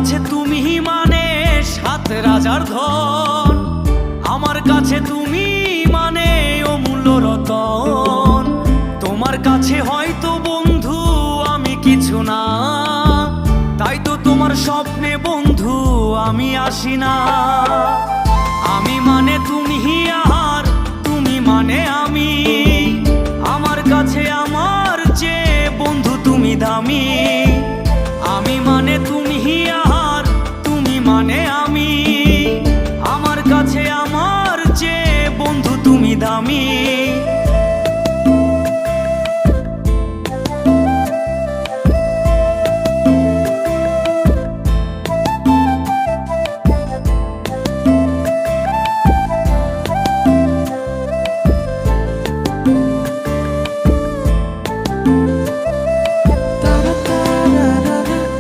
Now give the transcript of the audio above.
কাছে তুমি মানে সাত রাজার ধন, আমার কাছে তুমি মানে অমূল্য রতন। তোমার কাছে হয়তো বন্ধু আমি কিছু না, তাই তো তোমার স্বপ্নে বন্ধু আমি আসি না। আমি মানে তুমি আর তুমি মানে আমি, আমার কাছে আমার যে বন্ধু তুমি দামি।